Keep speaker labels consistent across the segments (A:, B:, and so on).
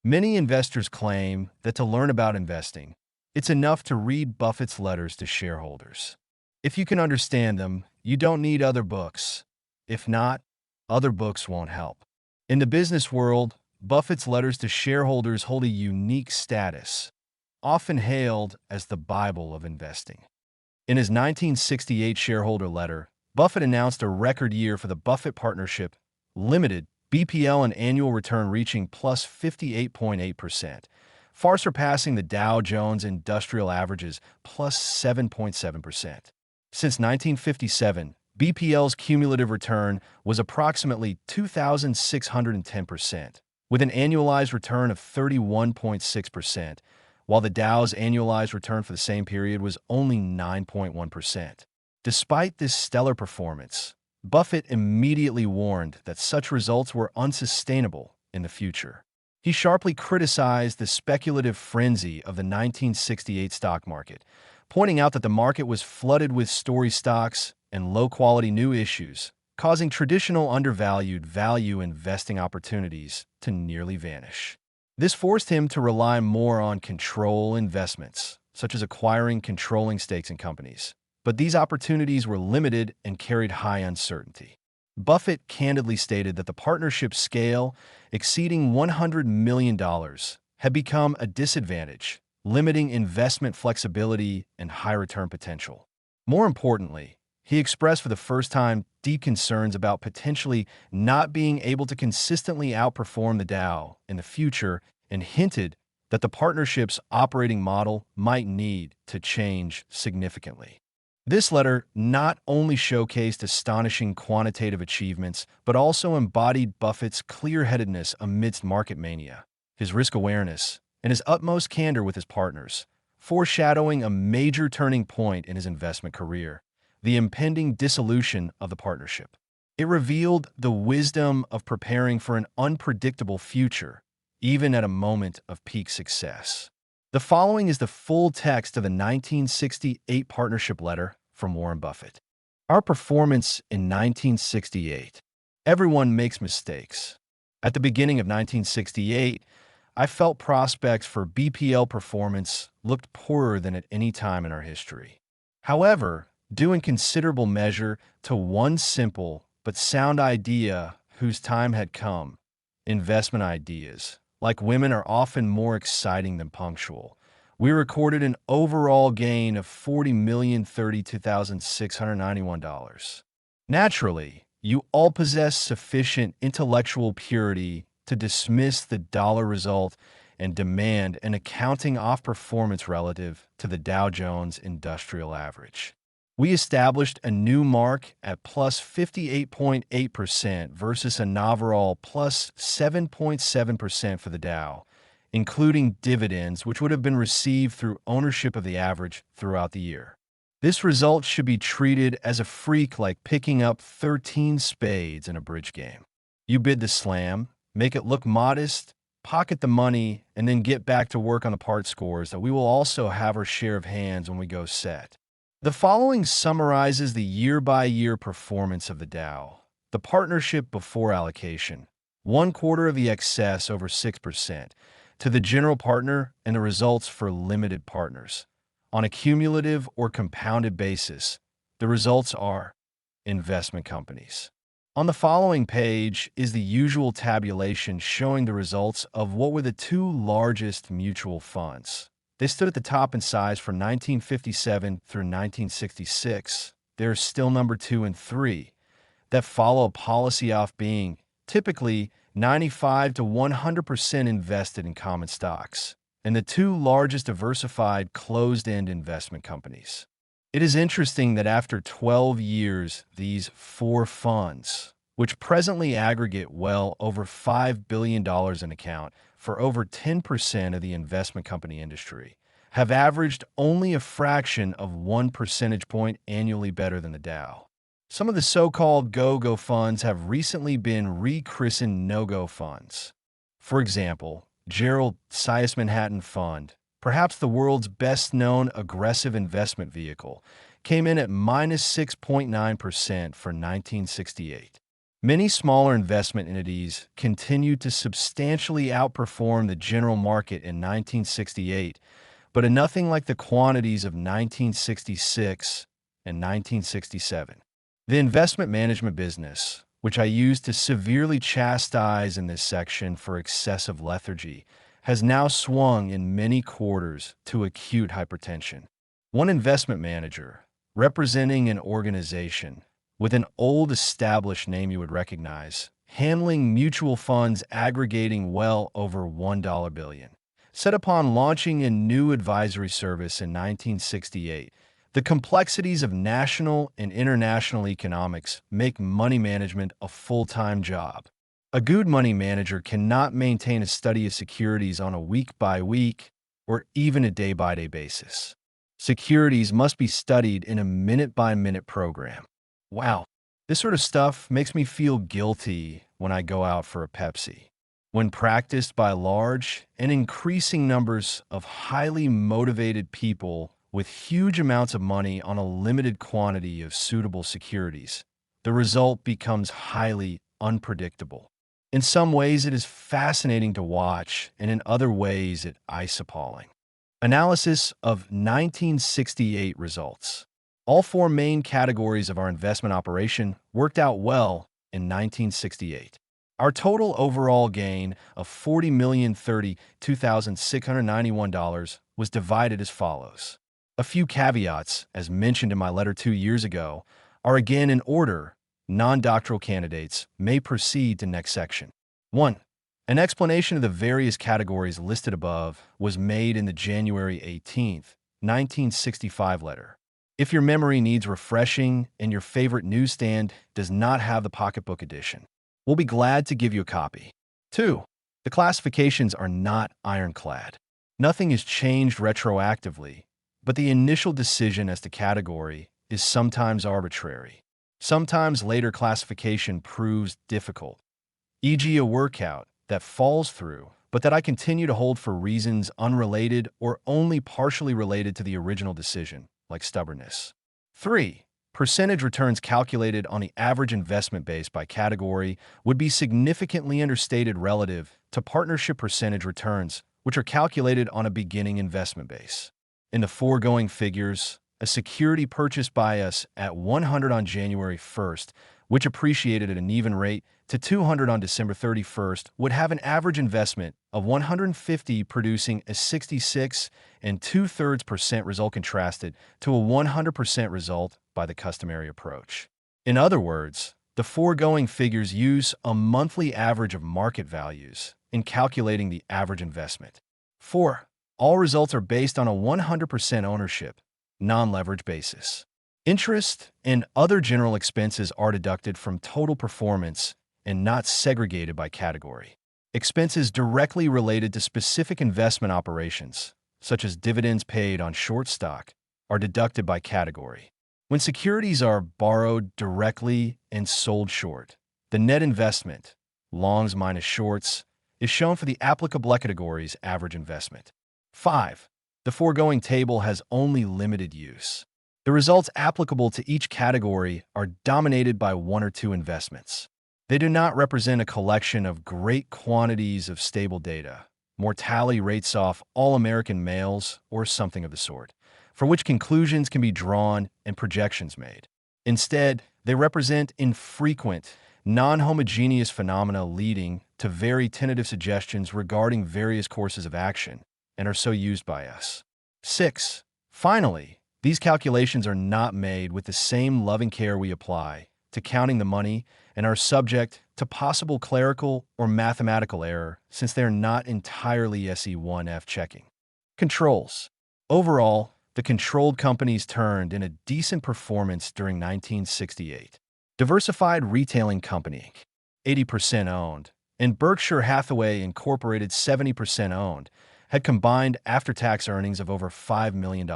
A: Many investors claim that to learn about investing, it's enough to read Buffett's letters to shareholders. If you can understand them, you don't need other books. If not, other books won't help. In the business world, Buffett's letters to shareholders hold a unique status, often hailed as the Bible of investing. In his 1968 shareholder letter, Buffett announced a record year for the Buffett Partnership, Limited, BPL, an annual return reaching plus 58.8%, far surpassing the Dow Jones Industrial Average's plus 7.7%. Since 1957, BPL's cumulative return was approximately 2,610%, with an annualized return of 31.6%, while the Dow's annualized return for the same period was only 9.1%. Despite this stellar performance, Buffett immediately warned that such results were unsustainable in the future. He sharply criticized the speculative frenzy of the 1968 stock market, pointing out that the market was flooded with story stocks and low-quality new issues, causing traditional undervalued value investing opportunities to nearly vanish. This forced him to rely more on control investments, such as acquiring controlling stakes in companies. But these opportunities were limited and carried high uncertainty. Buffett candidly stated that the partnership's scale, exceeding $100 million, had become a disadvantage, limiting investment flexibility and high return potential. More importantly, he expressed for the first time deep concerns about potentially not being able to consistently outperform the Dow in the future and hinted that the partnership's operating model might need to change significantly. This letter not only showcased astonishing quantitative achievements, but also embodied Buffett's clear-headedness amidst market mania, his risk awareness, and his utmost candor with his partners, foreshadowing a major turning point in his investment career, the impending dissolution of the partnership. It revealed the wisdom of preparing for an unpredictable future, even at a moment of peak success. The following is the full text of the 1968 partnership letter from Warren Buffett. Our performance in 1968. Everyone makes mistakes. At the beginning of 1968, I felt prospects for BPL performance looked poorer than at any time in our history. However, due in considerable measure to one simple but sound idea whose time had come, investment ideas, like women, are often more exciting than punctual. We recorded an overall gain of $40,032,691. Naturally, you all possess sufficient intellectual purity to dismiss the dollar result and demand an accounting off performance relative to the Dow Jones Industrial Average. We established a new mark at plus 58.8% versus an overall plus 7.7% for the Dow, including dividends which would have been received through ownership of the average throughout the year. This result should be treated as a freak like picking up 13 spades in a bridge game. You bid the slam, make it look modest, pocket the money, and then get back to work on the part scores that we will also have our share of hands when we go set. The following summarizes the year-by-year performance of the Dow. The partnership before allocation, 1/4 of the excess over 6%, to the general partner, and the results for limited partners. On a cumulative or compounded basis, the results are investment companies. On the following page is the usual tabulation showing the results of what were the two largest mutual funds. They stood at the top in size from 1957 through 1966. They're still number 2 and 3 that follow a policy off being typically 95 to 100% invested in common stocks, and the two largest diversified closed-end investment companies. It is interesting that after 12 years, these 4 funds, which presently aggregate well over $5 billion in account for over 10% of the investment company industry, have averaged only a fraction of 1 percentage point annually better than the Dow. Some of the so-called go-go funds have recently been rechristened no-go funds. For example, Gerald Sias Manhattan Fund, perhaps the world's best-known aggressive investment vehicle, came in at minus 6.9% for 1968. Many smaller investment entities continued to substantially outperform the general market in 1968, but nothing like the quantities of 1966 and 1967. The investment management business, which I used to severely chastise in this section for excessive lethargy, has now swung in many quarters to acute hypertension. One investment manager, representing an organization with an old established name you would recognize, handling mutual funds aggregating well over $1 billion, set upon launching a new advisory service in 1968. The complexities of national and international economics make money management a full-time job. A good money manager cannot maintain a study of securities on a week-by-week or even a day-by-day basis. Securities must be studied in a minute-by-minute program. Wow, this sort of stuff makes me feel guilty when I go out for a Pepsi. When practiced by large and increasing numbers of highly motivated people with huge amounts of money on a limited quantity of suitable securities, the result becomes highly unpredictable. In some ways, it is fascinating to watch, and in other ways, it's eye-appalling. Analysis of 1968 results. All four main categories of our investment operation worked out well in 1968. Our total overall gain of $40,032,691 was divided as follows. A few caveats, as mentioned in my letter 2 years ago, are again in order. Non-doctoral candidates may proceed to next section. 1. An explanation of the various categories listed above was made in the January 18, 1965 letter. If your memory needs refreshing and your favorite newsstand does not have the pocketbook edition, we'll be glad to give you a copy. 2. The classifications are not ironclad. Nothing is changed retroactively, but the initial decision as to category is sometimes arbitrary. Sometimes later classification proves difficult, e.g. a workout that falls through, but that I continue to hold for reasons unrelated or only partially related to the original decision, like stubbornness. 3. Percentage returns calculated on the average investment base by category would be significantly understated relative to partnership percentage returns, which are calculated on a beginning investment base. In the foregoing figures, a security purchased by us at 100 on January 1st, which appreciated at an even rate to 200 on December 31st, would have an average investment of 150, producing a 66 and 2/3% result contrasted to a 100% result by the customary approach. In other words, the foregoing figures use a monthly average of market values in calculating the average investment. 4. All results are based on a 100% ownership, non-leverage basis. Interest and other general expenses are deducted from total performance and not segregated by category. Expenses directly related to specific investment operations, such as dividends paid on short stock, are deducted by category. When securities are borrowed directly and sold short, the net investment, longs minus shorts, is shown for the applicable category's average investment. 5. The foregoing table has only limited use. The results applicable to each category are dominated by one or two investments. They do not represent a collection of great quantities of stable data, mortality rates off all American males, or something of the sort, for which conclusions can be drawn and projections made. Instead, they represent infrequent, non-homogeneous phenomena leading to very tentative suggestions regarding various courses of action, and are so used by us. 6. Finally, these calculations are not made with the same loving care we apply to counting the money and are subject to possible clerical or mathematical error since they are not entirely SE1F checking. Controls. Overall, the controlled companies turned in a decent performance during 1968. Diversified Retailing Company, 80% owned, and Berkshire Hathaway Incorporated, 70% owned, had combined after-tax earnings of over $5 million.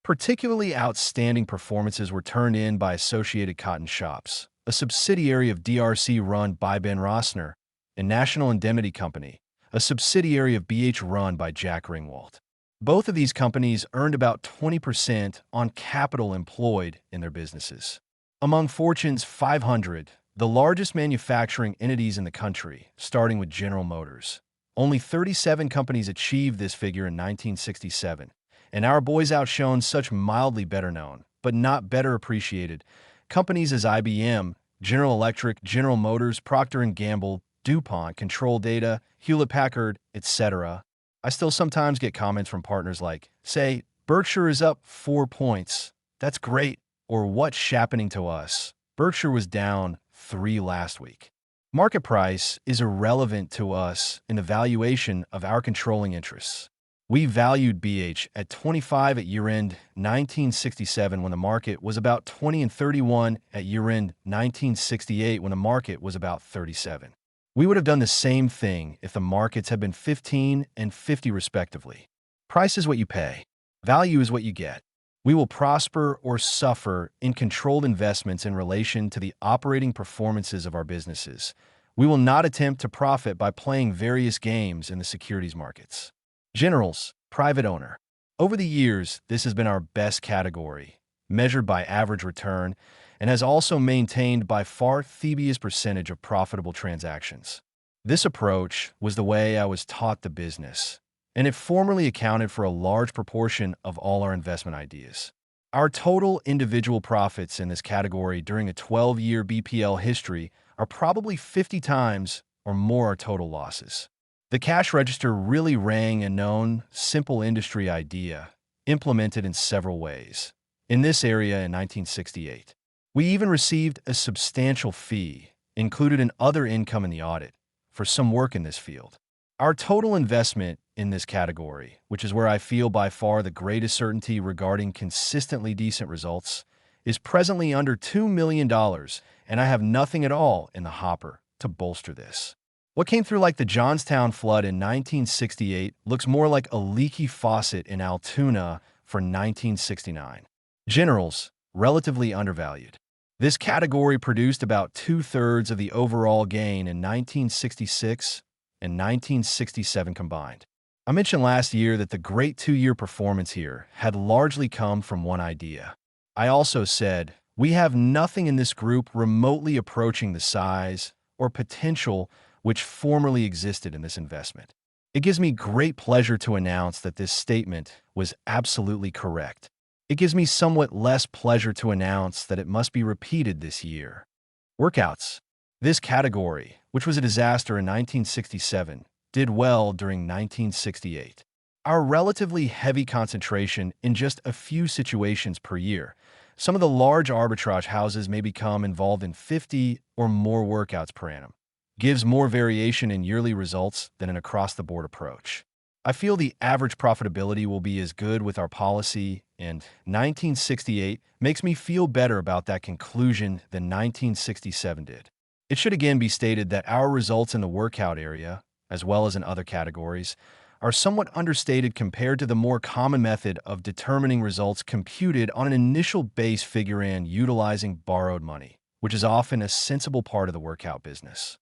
A: Particularly outstanding performances were turned in by Associated Cotton Shops, a subsidiary of DRC run by Ben Rossner, and National Indemnity Company, a subsidiary of BH run by Jack Ringwald. Both of these companies earned about 20% on capital employed in their businesses. Among Fortune's 500, the largest manufacturing entities in the country, starting with General Motors. Only 37 companies achieved this figure in 1967, and our boys outshone such mildly better known, but not better appreciated, companies as IBM, General Electric, General Motors, Procter & Gamble, DuPont, Control Data, Hewlett-Packard, etc. I still sometimes get comments from partners like, say, Berkshire is up 4 points. That's great. Or what's happening to us? Berkshire was down 3 last week. Market price is irrelevant to us in the valuation of our controlling interests. We valued BH at 25 at year-end 1967 when the market was about 20 and 31 at year-end 1968 when the market was about 37. We would have done the same thing if the markets had been 15 and 50 respectively. Price is what you pay. Value is what you get. We will prosper or suffer in controlled investments in relation to the operating performances of our businesses. We will not attempt to profit by playing various games in the securities markets. Generals, private owner. Over the years, this has been our best category, measured by average return, and has also maintained by far the biggest percentage of profitable transactions. This approach was the way I was taught the business, and it formerly accounted for a large proportion of all our investment ideas. Our total individual profits in this category during a 12-year BPL history are probably 50 times or more our total losses. The cash register really rang a known, simple industry idea, implemented in several ways. In this area in 1968, we even received a substantial fee, included in other income in the audit, for some work in this field. Our total investment in this category, which is where I feel by far the greatest certainty regarding consistently decent results, is presently under $2 million, and I have nothing at all in the hopper to bolster this. What came through like the Johnstown flood in 1968 looks more like a leaky faucet in Altoona for 1969. Generals, relatively undervalued. This category produced about 2/3 of the overall gain in 1966 and 1967 combined. I mentioned last year that the great 2-year performance here had largely come from one idea. I also said, we have nothing in this group remotely approaching the size or potential which formerly existed in this investment. It gives me great pleasure to announce that this statement was absolutely correct. It gives me somewhat less pleasure to announce that it must be repeated this year. Workouts. This category, which was a disaster in 1967, did well during 1968. Our relatively heavy concentration in just a few situations per year. Some of the large arbitrage houses may become involved in 50 or more workouts per annum. Gives more variation in yearly results than an across-the-board approach. I feel the average profitability will be as good with our policy, and 1968 makes me feel better about that conclusion than 1967 did. It should again be stated that our results in the workout area, as well as in other categories, are somewhat understated compared to the more common method of determining results computed on an initial base figure and utilizing borrowed money, which is often a sensible part of the workout business.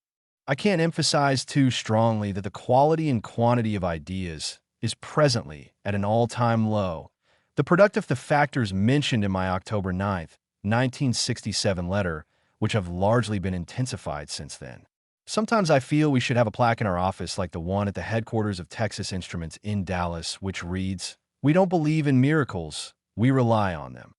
A: I can't emphasize too strongly that the quality and quantity of ideas is presently at an all-time low. The productive the factors mentioned in my October 9th, 1967 letter, which have largely been intensified since then. Sometimes I feel we should have a plaque in our office like the one at the headquarters of Texas Instruments in Dallas, which reads, "We don't believe in miracles, we rely on them."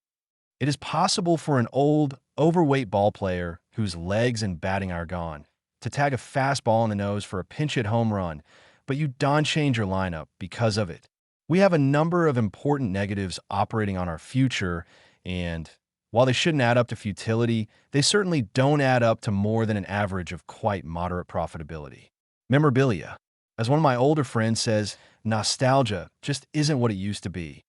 A: It is possible for an old, overweight ball player whose legs and batting are gone to tag a fastball in the nose for a pinch-hit home run, but you don't change your lineup because of it. We have a number of important negatives operating on our future, and while they shouldn't add up to futility, they certainly don't add up to more than an average of quite moderate profitability. Memorabilia. As one of my older friends says, nostalgia just isn't what it used to be.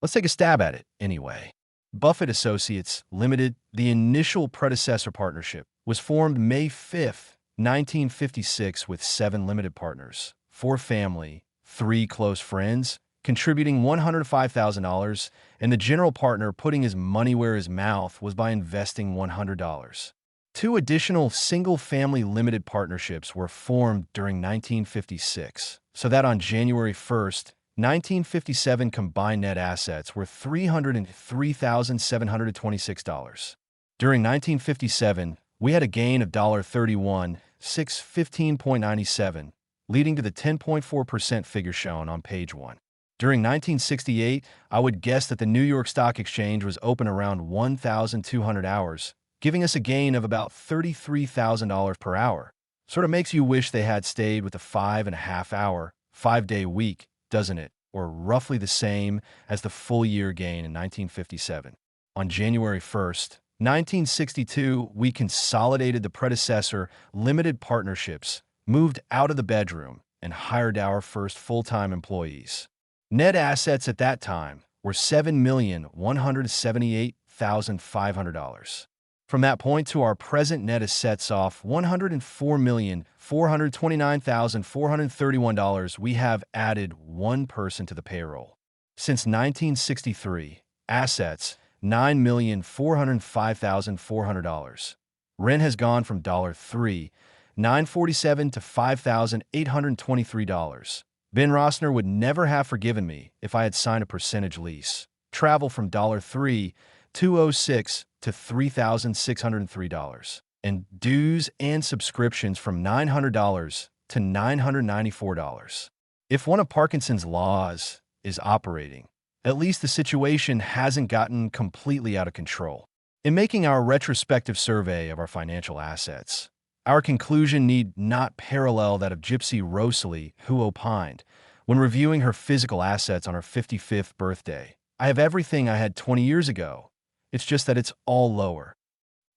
A: Let's take a stab at it anyway. Buffett Associates Limited, the initial predecessor partnership, was formed May 5th, 1956 with 7 limited partners, 4 family, 3 close friends, contributing $105,000, and the general partner putting his money where his mouth was by investing $100. 2 additional single-family limited partnerships were formed during 1956, so that on January 1st, 1957 combined net assets were $303,726. During 1957, we had a gain of $31,615.97, leading to the 10.4% figure shown on page 1. During 1968, I would guess that the New York Stock Exchange was open around 1,200 hours, giving us a gain of about $33,000 per hour. Sort of makes you wish they had stayed with the 5.5-hour, 5-day week, doesn't it? Or roughly the same as the full-year gain in 1957. On January 1st, 1962, we consolidated the predecessor limited partnerships, moved out of the bedroom, and hired our first full-time employees. Net assets at that time were $7,178,500. From that point to our present net assets off $104,429,431, we have added one person to the payroll. Since 1963, assets $9,405,400. Rent has gone from $3,947 to $5,823. Ben Rossner would never have forgiven me if I had signed a percentage lease. Travel from $3,206 to $3,603. And dues and subscriptions from $900 to $994. If one of Parkinson's laws is operating, at least the situation hasn't gotten completely out of control. In making our retrospective survey of our financial assets, our conclusion need not parallel that of Gypsy Rosalie, who opined, when reviewing her physical assets on her 55th birthday, "I have everything I had 20 years ago. It's just that it's all lower."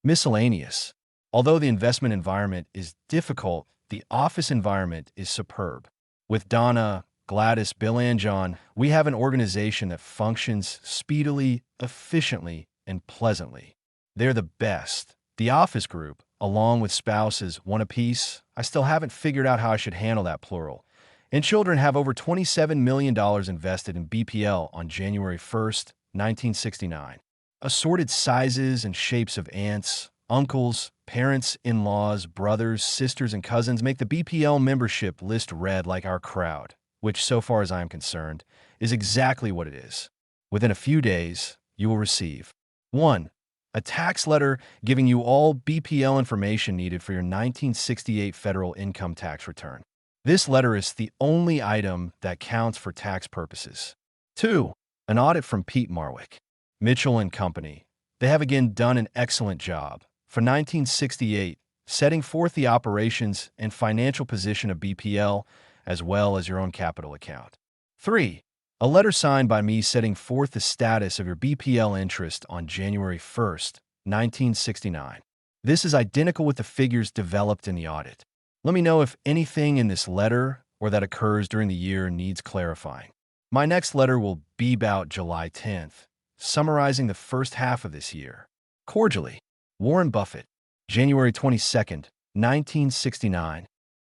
A: Miscellaneous. Although the investment environment is difficult, the office environment is superb. With Donna, Gladys, Bill, and John, we have an organization that functions speedily, efficiently, and pleasantly. They're the best. The office group, along with spouses, one apiece. I still haven't figured out how I should handle that plural. And children have over $27 million invested in BPL on January 1st, 1969. Assorted sizes and shapes of aunts, uncles, parents, in-laws, brothers, sisters, and cousins make the BPL membership list read like our crowd, which, so far as I am concerned, is exactly what it is. Within a few days, you will receive 1. A tax letter giving you all BPL information needed for your 1968 federal income tax return. This letter is the only item that counts for tax purposes. 2. An audit from Pete Marwick, Mitchell & Company. They have again done an excellent job for 1968, setting forth the operations and financial position of BPL, as well as your own capital account. 3. A letter signed by me setting forth the status of your BPL interest on January 1st, 1969. This is identical with the figures developed in the audit. Let me know if anything in this letter or that occurs during the year needs clarifying. My next letter will be about July 10th, summarizing the first half of this year. Cordially, Warren Buffett, January 22nd, 1969.